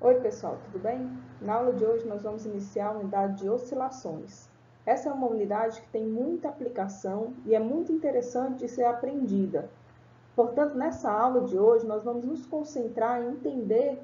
Oi pessoal, tudo bem? Na aula de hoje nós vamos iniciar a unidade de oscilações. Essa é uma unidade que tem muita aplicação e é muito interessante de ser aprendida. Portanto, nessa aula de hoje nós vamos nos concentrar em entender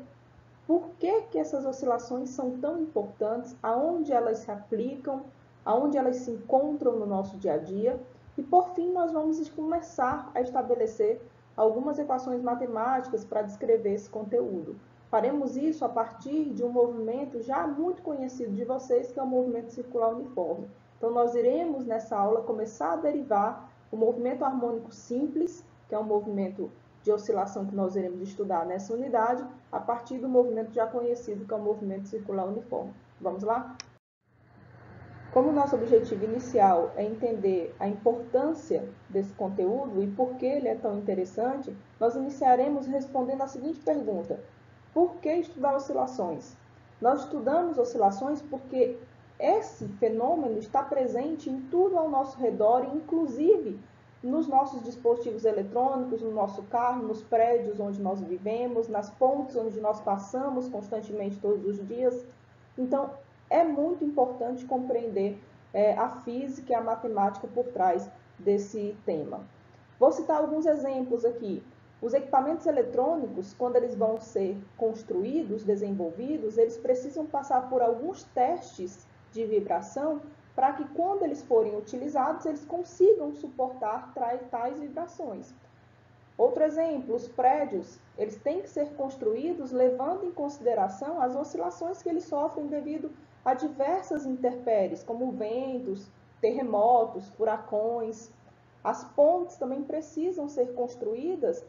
por que essas oscilações são tão importantes, aonde elas se aplicam, aonde elas se encontram no nosso dia a dia e, por fim, nós vamos começar a estabelecer algumas equações matemáticas para descrever esse conteúdo. Faremos isso a partir de um movimento já muito conhecido de vocês, que é o movimento circular uniforme. Então, nós iremos, nessa aula, começar a derivar o movimento harmônico simples, que é um movimento de oscilação que nós iremos estudar nessa unidade, a partir do movimento já conhecido, que é o movimento circular uniforme. Vamos lá? Como o nosso objetivo inicial é entender a importância desse conteúdo e por que ele é tão interessante, nós iniciaremos respondendo a seguinte pergunta: por que estudar oscilações? Nós estudamos oscilações porque esse fenômeno está presente em tudo ao nosso redor, inclusive nos nossos dispositivos eletrônicos, no nosso carro, nos prédios onde nós vivemos, nas pontes onde nós passamos constantemente todos os dias. Então, é muito importante compreender a física e a matemática por trás desse tema. Vou citar alguns exemplos aqui. Os equipamentos eletrônicos, quando eles vão ser construídos, desenvolvidos, eles precisam passar por alguns testes de vibração para que, quando eles forem utilizados, eles consigam suportar tais vibrações. Outro exemplo, os prédios, eles têm que ser construídos levando em consideração as oscilações que eles sofrem devido a diversas intempéries, como ventos, terremotos, furacões. As pontes também precisam ser construídas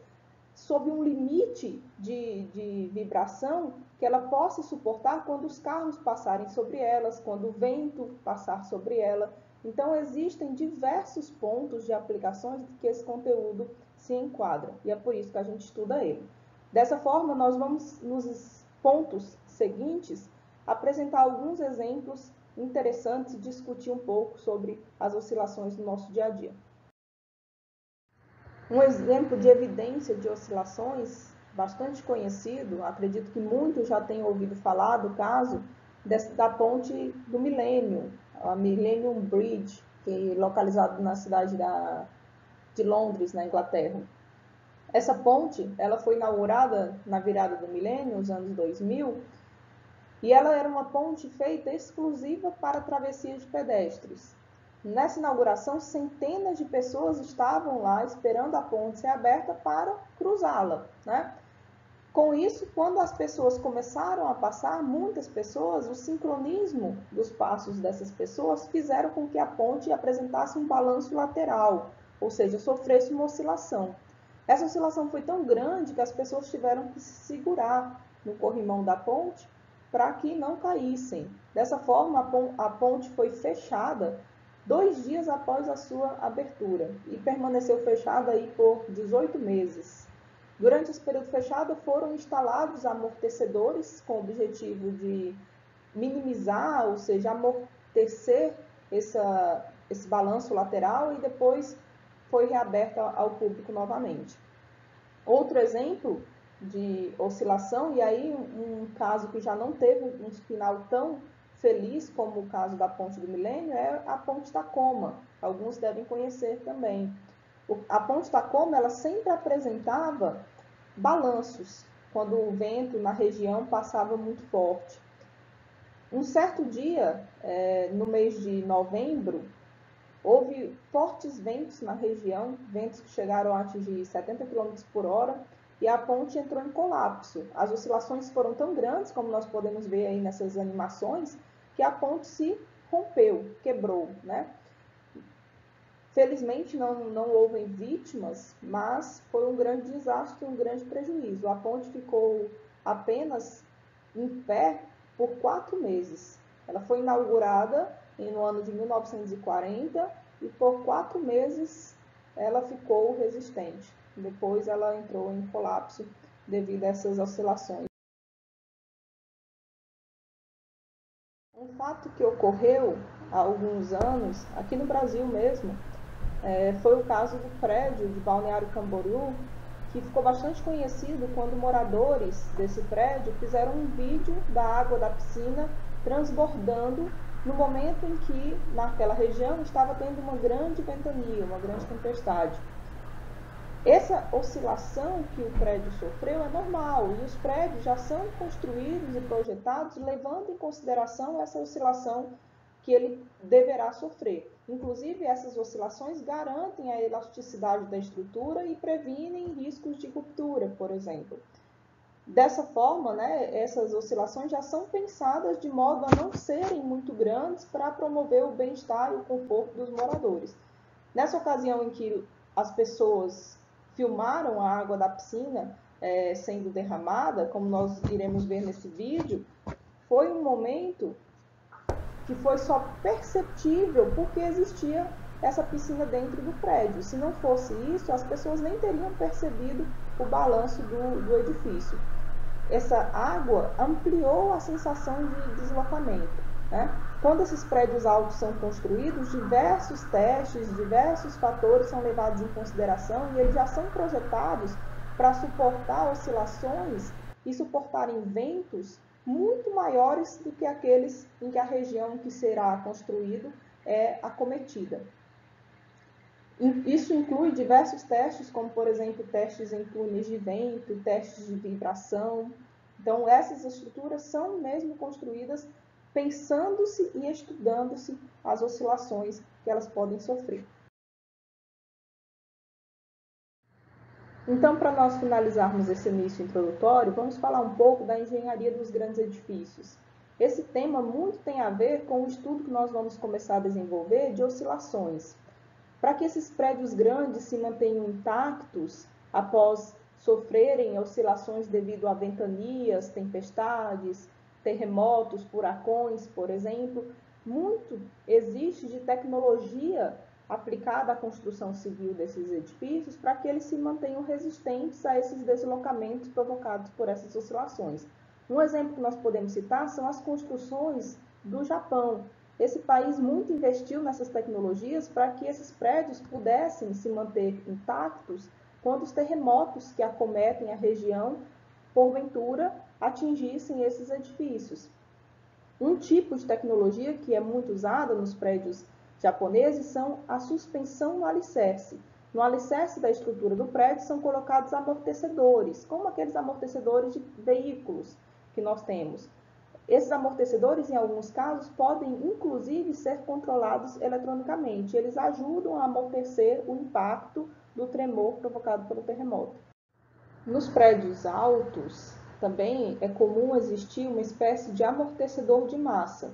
sob um limite de vibração que ela possa suportar quando os carros passarem sobre elas, quando o vento passar sobre ela. Então, existem diversos pontos de aplicações que esse conteúdo se enquadra, e é por isso que a gente estuda ele. Dessa forma, nós vamos, nos pontos seguintes, apresentar alguns exemplos interessantes e discutir um pouco sobre as oscilações do nosso dia a dia. Um exemplo de evidência de oscilações bastante conhecido, acredito que muitos já tenham ouvido falar do caso da ponte do Millennium, a Millennium Bridge, que é localizada na cidade de Londres, na Inglaterra. Essa ponte, ela foi inaugurada na virada do milênio, nos anos 2000, e ela era uma ponte feita exclusiva para travessia de pedestres. Nessa inauguração, centenas de pessoas estavam lá esperando a ponte ser aberta para cruzá-la, né? Com isso, quando as pessoas começaram a passar, muitas pessoas, o sincronismo dos passos dessas pessoas fizeram com que a ponte apresentasse um balanço lateral, ou seja, sofresse uma oscilação. Essa oscilação foi tão grande que as pessoas tiveram que se segurar no corrimão da ponte para que não caíssem. Dessa forma, a ponte foi fechada 2 dias após a sua abertura e permaneceu fechada aí por 18 meses. Durante esse período fechado, foram instalados amortecedores com o objetivo de minimizar, ou seja, amortecer esse balanço lateral, e depois foi reaberta ao público novamente. Outro exemplo de oscilação, e aí um caso que já não teve um final tão feliz como o caso da Ponte do Milênio, é a Ponte Tacoma. Alguns devem conhecer também. A Ponte Tacoma, ela sempre apresentava balanços quando o vento na região passava muito forte. Um certo dia, no mês de novembro, houve fortes ventos na região, ventos que chegaram a atingir 70 km por hora, e a ponte entrou em colapso. As oscilações foram tão grandes, como nós podemos ver aí nessas animações, que a ponte se rompeu, quebrou, né? Felizmente não houve vítimas, mas foi um grande desastre, um grande prejuízo. A ponte ficou apenas em pé por 4 meses. Ela foi inaugurada no ano de 1940 e por 4 meses ela ficou resistente. Depois ela entrou em colapso devido a essas oscilações. Um fato que ocorreu há alguns anos, aqui no Brasil mesmo, foi o caso do prédio de Balneário Camboriú, que ficou bastante conhecido quando moradores desse prédio fizeram um vídeo da água da piscina transbordando no momento em que, naquela região, estava tendo uma grande ventania, uma grande tempestade. Essa oscilação que o prédio sofreu é normal, e os prédios já são construídos e projetados levando em consideração essa oscilação que ele deverá sofrer. Inclusive, essas oscilações garantem a elasticidade da estrutura e previnem riscos de ruptura, por exemplo. Dessa forma, essas oscilações já são pensadas de modo a não serem muito grandes para promover o bem-estar e o conforto dos moradores. Nessa ocasião em que as pessoas filmaram a água da piscina sendo derramada, como nós iremos ver nesse vídeo, foi um momento que foi só perceptível porque existia essa piscina dentro do prédio. Se não fosse isso, as pessoas nem teriam percebido o balanço do edifício. Essa água ampliou a sensação de deslocamento. Quando esses prédios altos são construídos, diversos testes, diversos fatores são levados em consideração e eles já são projetados para suportar oscilações e suportarem ventos muito maiores do que aqueles em que a região que será construído é acometida. Isso inclui diversos testes, como, por exemplo, testes em túneis de vento, testes de vibração. Então, essas estruturas são mesmo construídas pensando-se e estudando-se as oscilações que elas podem sofrer. Então, para nós finalizarmos esse início introdutório, vamos falar um pouco da engenharia dos grandes edifícios. Esse tema muito tem a ver com o estudo que nós vamos começar a desenvolver de oscilações. Para que esses prédios grandes se mantenham intactos após sofrerem oscilações devido a ventanias, tempestades, terremotos, furacões, por exemplo, muito existe de tecnologia aplicada à construção civil desses edifícios para que eles se mantenham resistentes a esses deslocamentos provocados por essas oscilações. Um exemplo que nós podemos citar são as construções do Japão. Esse país muito investiu nessas tecnologias para que esses prédios pudessem se manter intactos quando os terremotos que acometem a região, porventura, atingissem esses edifícios. Um tipo de tecnologia que é muito usada nos prédios japoneses são a suspensão no alicerce. No alicerce da estrutura do prédio são colocados amortecedores, como aqueles amortecedores de veículos que nós temos. Esses amortecedores, em alguns casos, podem inclusive ser controlados eletronicamente. Eles ajudam a amortecer o impacto do tremor provocado pelo terremoto. Nos prédios altos, também é comum existir uma espécie de amortecedor de massa.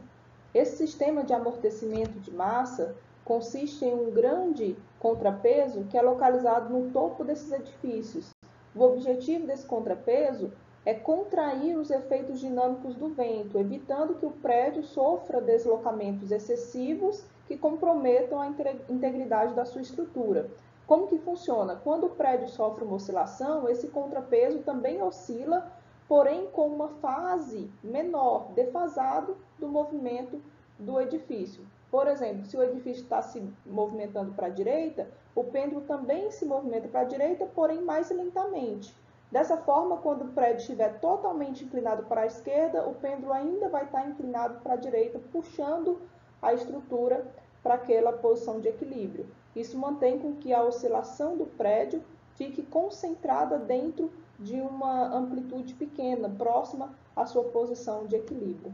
Esse sistema de amortecimento de massa consiste em um grande contrapeso que é localizado no topo desses edifícios. O objetivo desse contrapeso é contrair os efeitos dinâmicos do vento, evitando que o prédio sofra deslocamentos excessivos que comprometam a integridade da sua estrutura. Como que funciona? Quando o prédio sofre uma oscilação, esse contrapeso também oscila, porém com uma fase menor, defasado do movimento do edifício. Por exemplo, se o edifício está se movimentando para a direita, o pêndulo também se movimenta para a direita, porém mais lentamente. Dessa forma, quando o prédio estiver totalmente inclinado para a esquerda, o pêndulo ainda vai estar inclinado para a direita, puxando a estrutura para aquela posição de equilíbrio. Isso mantém com que a oscilação do prédio fique concentrada dentro de uma amplitude pequena, próxima à sua posição de equilíbrio.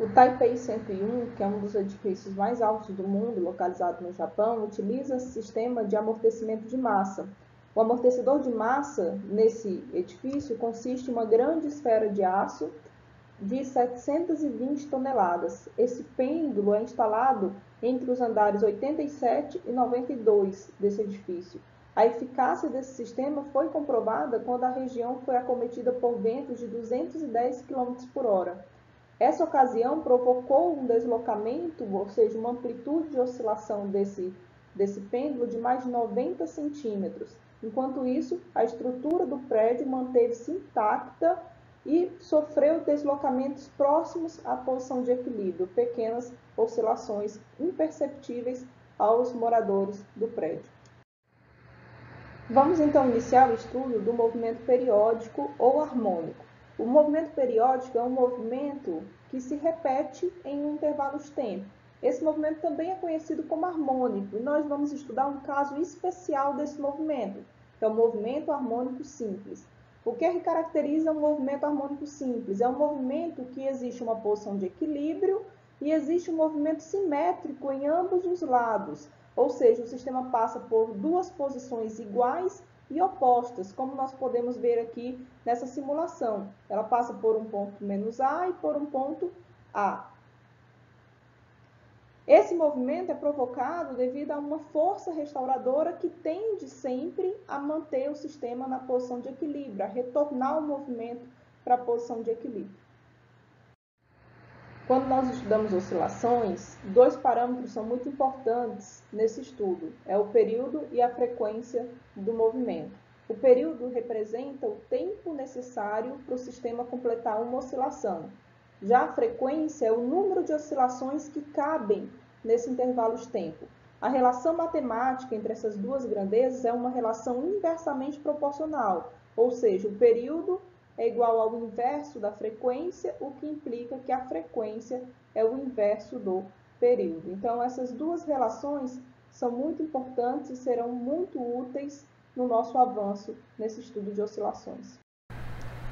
O Taipei 101, que é um dos edifícios mais altos do mundo, localizado no Japão, utiliza esse sistema de amortecimento de massa. O amortecedor de massa nesse edifício consiste em uma grande esfera de aço de 720 toneladas. Esse pêndulo é instalado entre os andares 87 e 92 desse edifício. A eficácia desse sistema foi comprovada quando a região foi acometida por ventos de 210 km por hora. Essa ocasião provocou um deslocamento, ou seja, uma amplitude de oscilação desse pêndulo de mais de 90 centímetros. Enquanto isso, a estrutura do prédio manteve-se intacta e sofreu deslocamentos próximos à posição de equilíbrio, pequenas oscilações imperceptíveis aos moradores do prédio. Vamos então iniciar o estudo do movimento periódico ou harmônico. O movimento periódico é um movimento que se repete em um intervalo de tempo. Esse movimento também é conhecido como harmônico, e nós vamos estudar um caso especial desse movimento, que é o movimento harmônico simples. O que caracteriza um movimento harmônico simples? É um movimento que existe uma posição de equilíbrio e existe um movimento simétrico em ambos os lados. Ou seja, o sistema passa por duas posições iguais e opostas, como nós podemos ver aqui nessa simulação. Ela passa por um ponto menos A e por um ponto A. Esse movimento é provocado devido a uma força restauradora que tende sempre a manter o sistema na posição de equilíbrio, a retornar o movimento para a posição de equilíbrio. Quando nós estudamos oscilações, dois parâmetros são muito importantes nesse estudo, é o período e a frequência do movimento. O período representa o tempo necessário para o sistema completar uma oscilação. Já a frequência é o número de oscilações que cabem nesse intervalo de tempo. A relação matemática entre essas duas grandezas é uma relação inversamente proporcional, ou seja, o período é igual ao inverso da frequência, o que implica que a frequência é o inverso do período. Então, essas duas relações são muito importantes e serão muito úteis no nosso avanço nesse estudo de oscilações.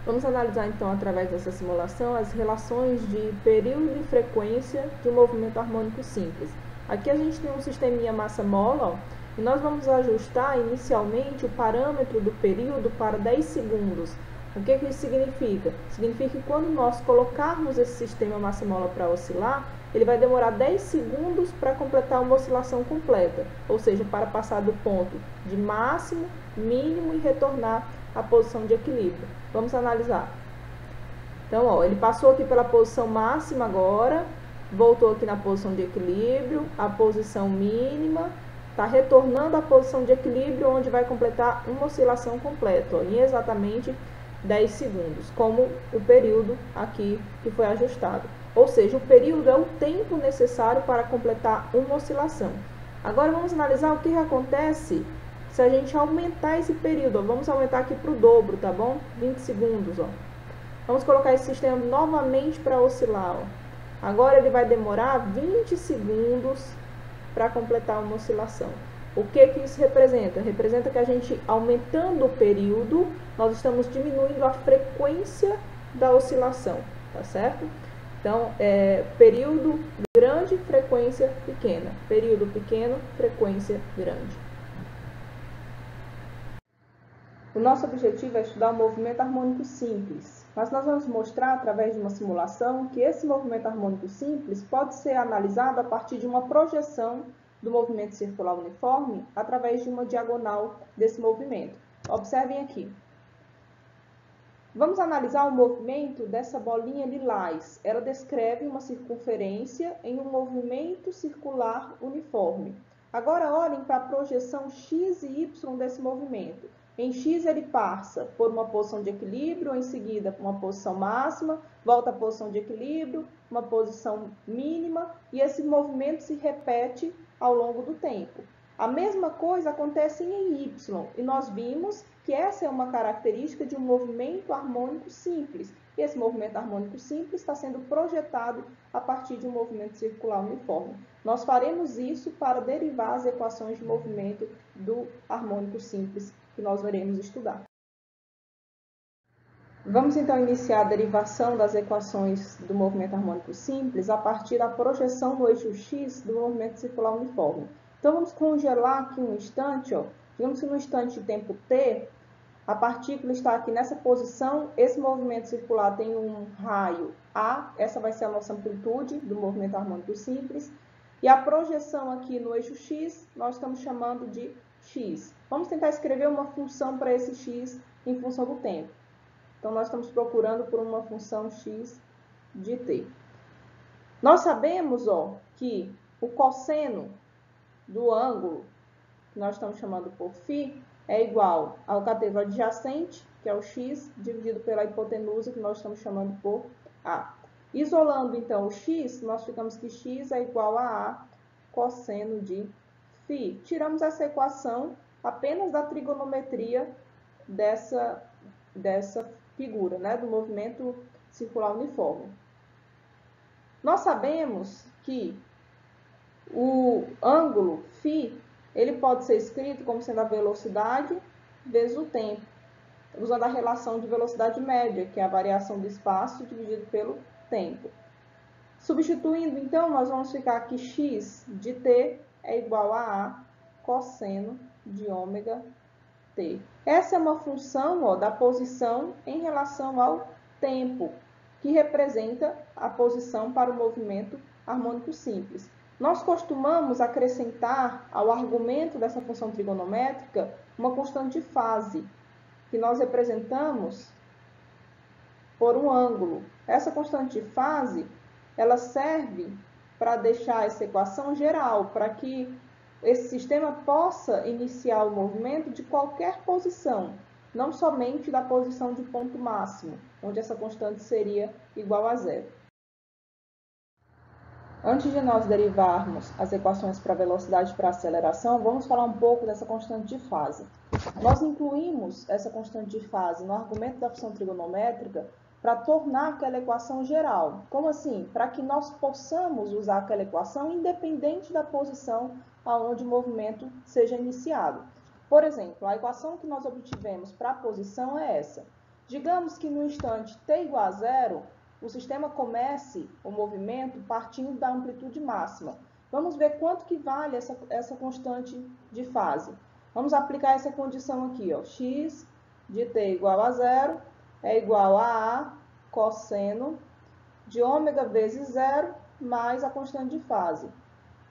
Vamos analisar, então, através dessa simulação, as relações de período e frequência de um movimento harmônico simples. Aqui a gente tem um sisteminha massa-mola, e nós vamos ajustar inicialmente o parâmetro do período para 10 segundos. O que isso significa? Significa que quando nós colocarmos esse sistema massa-mola para oscilar, ele vai demorar 10 segundos para completar uma oscilação completa, ou seja, para passar do ponto de máximo, mínimo e retornar à posição de equilíbrio. Vamos analisar. Então, ó, ele passou aqui pela posição máxima agora, voltou aqui na posição de equilíbrio, a posição mínima, está retornando à posição de equilíbrio, onde vai completar uma oscilação completa, ó, em exatamente 10 segundos, como o período aqui que foi ajustado. Ou seja, o período é o tempo necessário para completar uma oscilação. Agora vamos analisar o que acontece se a gente aumentar esse período. Ó, vamos aumentar aqui para o dobro, tá bom? 20 segundos, ó. Vamos colocar esse sistema novamente para oscilar, ó. Agora ele vai demorar 20 segundos para completar uma oscilação. O que isso representa? Representa que a gente, aumentando o período, nós estamos diminuindo a frequência da oscilação, tá certo? Então, período grande, frequência pequena. Período pequeno, frequência grande. O nosso objetivo é estudar o movimento harmônico simples, mas nós vamos mostrar, através de uma simulação, que esse movimento harmônico simples pode ser analisado a partir de uma projeção do movimento circular uniforme através de uma diagonal desse movimento. Observem aqui. Vamos analisar o movimento dessa bolinha lilás. Ela descreve uma circunferência em um movimento circular uniforme. Agora olhem para a projeção x e y desse movimento. Em x ele passa por uma posição de equilíbrio, em seguida uma posição máxima, volta à posição de equilíbrio, uma posição mínima, e esse movimento se repete ao longo do tempo. A mesma coisa acontece em y, e nós vimos que essa é uma característica de um movimento harmônico simples. E esse movimento harmônico simples está sendo projetado a partir de um movimento circular uniforme. Nós faremos isso para derivar as equações de movimento do harmônico simples que nós veremos estudar. Vamos então iniciar a derivação das equações do movimento harmônico simples a partir da projeção no eixo x do movimento circular uniforme. Então vamos congelar aqui um instante, ó. Digamos que no instante de tempo t, a partícula está aqui nessa posição, esse movimento circular tem um raio A, essa vai ser a nossa amplitude do movimento harmônico simples, e a projeção aqui no eixo x, nós estamos chamando de x. Vamos tentar escrever uma função para esse x em função do tempo. Então, nós estamos procurando por uma função x de t. Nós sabemos, ó, que o cosseno do ângulo, que nós estamos chamando por φ, é igual ao cateto adjacente, que é o x, dividido pela hipotenusa, que nós estamos chamando por a. Isolando, então, o x, nós ficamos que x é igual a cosseno de φ. Tiramos essa equação apenas da trigonometria dessa figura, né, do movimento circular uniforme. Nós sabemos que o ângulo φ, ele pode ser escrito como sendo a velocidade vezes o tempo, usando a relação de velocidade média, que é a variação do espaço dividido pelo tempo. Substituindo, então, nós vamos ficar que x de t é igual a A cosseno de ômega t. Essa é uma função da posição em relação ao tempo, que representa a posição para o movimento harmônico simples. Nós costumamos acrescentar ao argumento dessa função trigonométrica uma constante de fase, que nós representamos por um ângulo. Essa constante de fase, ela serve para deixar essa equação geral, para que esse sistema possa iniciar o movimento de qualquer posição, não somente da posição de ponto máximo, onde essa constante seria igual a zero. Antes de nós derivarmos as equações para velocidade e para aceleração, vamos falar um pouco dessa constante de fase. Nós incluímos essa constante de fase no argumento da função trigonométrica para tornar aquela equação geral. Como assim? Para que nós possamos usar aquela equação independente da posição aonde o movimento seja iniciado. Por exemplo, a equação que nós obtivemos para a posição é essa. Digamos que no instante t igual a zero, o sistema comece o movimento partindo da amplitude máxima. Vamos ver quanto que vale essa constante de fase. Vamos aplicar essa condição aqui, ó. X de t igual a zero é igual a A cosseno de ômega vezes zero mais a constante de fase.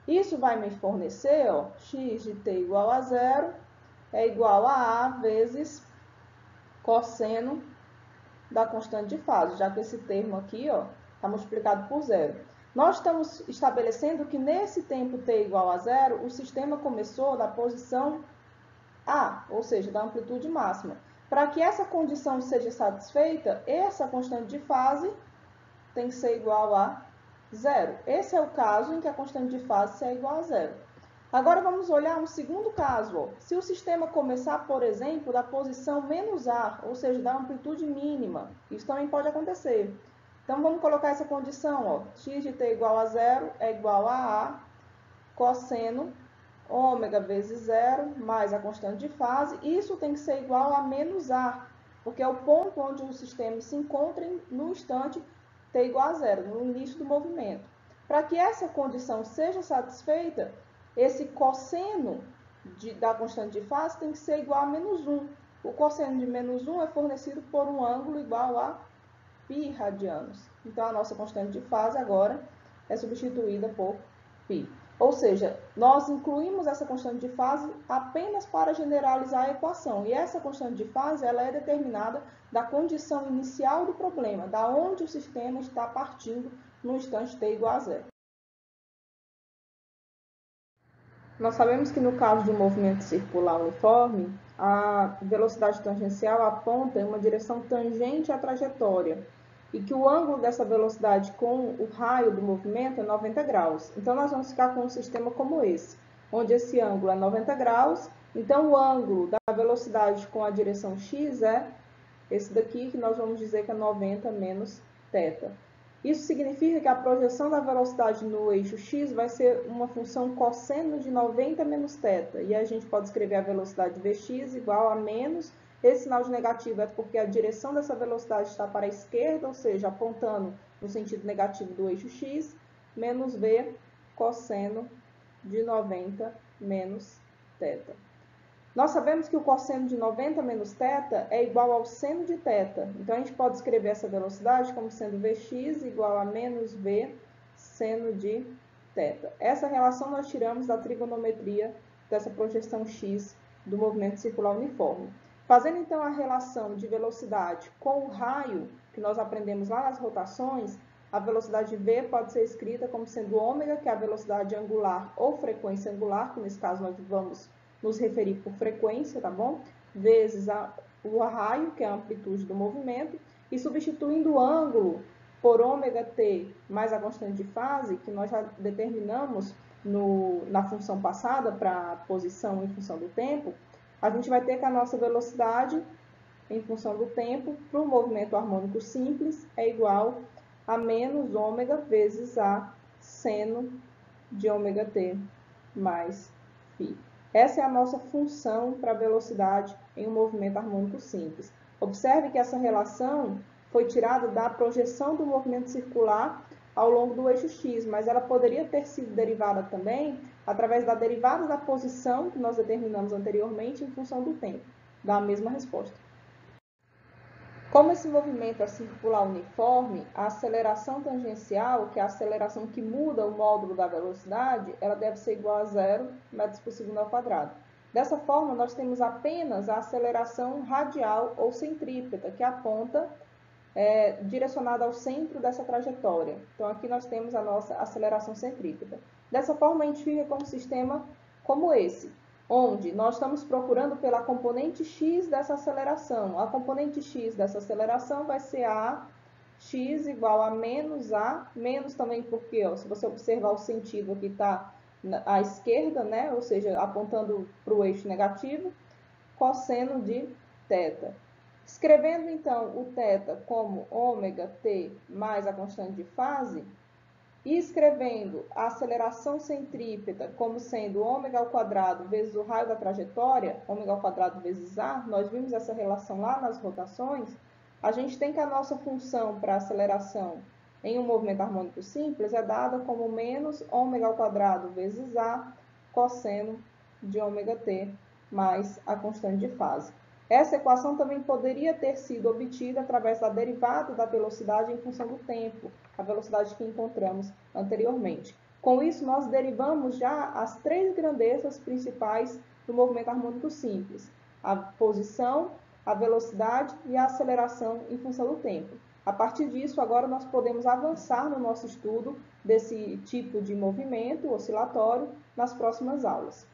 Isso vai me fornecer, ó, x de t igual a zero é igual a A vezes cosseno da constante de fase, já que esse termo aqui está multiplicado por zero. Nós estamos estabelecendo que nesse tempo t igual a zero, o sistema começou da posição A, ou seja, da amplitude máxima. Para que essa condição seja satisfeita, essa constante de fase tem que ser igual a zero. Esse é o caso em que a constante de fase é igual a zero. Agora vamos olhar um segundo caso. Ó. Se o sistema começar, por exemplo, da posição menos A, ou seja, da amplitude mínima, isso também pode acontecer. Então vamos colocar essa condição, ó. X de t igual a zero é igual a A cosseno ômega vezes zero mais a constante de fase. Isso tem que ser igual a menos A, porque é o ponto onde o sistema se encontra no instante t igual a zero, no início do movimento. Para que essa condição seja satisfeita, esse cosseno da constante de fase tem que ser igual a menos 1. O cosseno de menos 1 é fornecido por um ângulo igual a π radianos. Então, a nossa constante de fase agora é substituída por π. Ou seja, nós incluímos essa constante de fase apenas para generalizar a equação. E essa constante de fase ela é determinada da condição inicial do problema, da onde o sistema está partindo no instante t igual a zero. Nós sabemos que no caso de um movimento circular uniforme, a velocidade tangencial aponta em uma direção tangente à trajetória e que o ângulo dessa velocidade com o raio do movimento é 90 graus. Então, nós vamos ficar com um sistema como esse, onde esse ângulo é 90 graus, então o ângulo da velocidade com a direção x é esse daqui, que nós vamos dizer que é 90 menos θ. Isso significa que a projeção da velocidade no eixo x vai ser uma função cosseno de 90 menos θ. E a gente pode escrever a velocidade vx igual a menos. Esse sinal de negativo é porque a direção dessa velocidade está para a esquerda, ou seja, apontando no sentido negativo do eixo x, menos v cosseno de 90 menos θ. Nós sabemos que o cosseno de 90 menos θ é igual ao seno de θ. Então, a gente pode escrever essa velocidade como sendo Vx igual a menos V seno de θ. Essa relação nós tiramos da trigonometria dessa projeção x do movimento circular uniforme. Fazendo, então, a relação de velocidade com o raio, que nós aprendemos lá nas rotações, a velocidade V pode ser escrita como sendo ômega, que é a velocidade angular ou frequência angular, que nesse caso nós vamos nos referir por frequência, tá bom? Vezes o raio, que é a amplitude do movimento, e substituindo o ângulo por ômega t mais a constante de fase, que nós já determinamos na função passada para a posição em função do tempo, a gente vai ter que a nossa velocidade em função do tempo para o movimento harmônico simples é igual a menos ômega vezes a seno de ômega t mais φ. Essa é a nossa função para a velocidade em um movimento harmônico simples. Observe que essa relação foi tirada da projeção do movimento circular ao longo do eixo x, mas ela poderia ter sido derivada também através da derivada da posição que nós determinamos anteriormente em função do tempo. Dá a mesma resposta. Como esse movimento é circular uniforme, a aceleração tangencial, que é a aceleração que muda o módulo da velocidade, ela deve ser igual a 0 metros por segundo ao quadrado. Dessa forma, nós temos apenas a aceleração radial ou centrípeta, que aponta direcionada ao centro dessa trajetória. Então, aqui nós temos a nossa aceleração centrípeta. Dessa forma, a gente fica com um sistema como esse, onde nós estamos procurando pela componente x dessa aceleração. A componente x dessa aceleração vai ser a x igual a, menos também porque, se você observar o sentido aqui está à esquerda, né? Ou seja, apontando para o eixo negativo, cosseno de θ. Escrevendo, então, o θ como ômega t mais a constante de fase, e escrevendo a aceleração centrípeta como sendo ômega ao quadrado vezes o raio da trajetória, ômega ao quadrado vezes a, nós vimos essa relação lá nas rotações, a gente tem que a nossa função para aceleração em um movimento harmônico simples é dada como menos ômega ao quadrado vezes a cosseno de ômega t mais a constante de fase. Essa equação também poderia ter sido obtida através da derivada da velocidade em função do tempo, a velocidade que encontramos anteriormente. Com isso, nós derivamos já as três grandezas principais do movimento harmônico simples: a posição, a velocidade e a aceleração em função do tempo. A partir disso, agora nós podemos avançar no nosso estudo desse tipo de movimento oscilatório nas próximas aulas.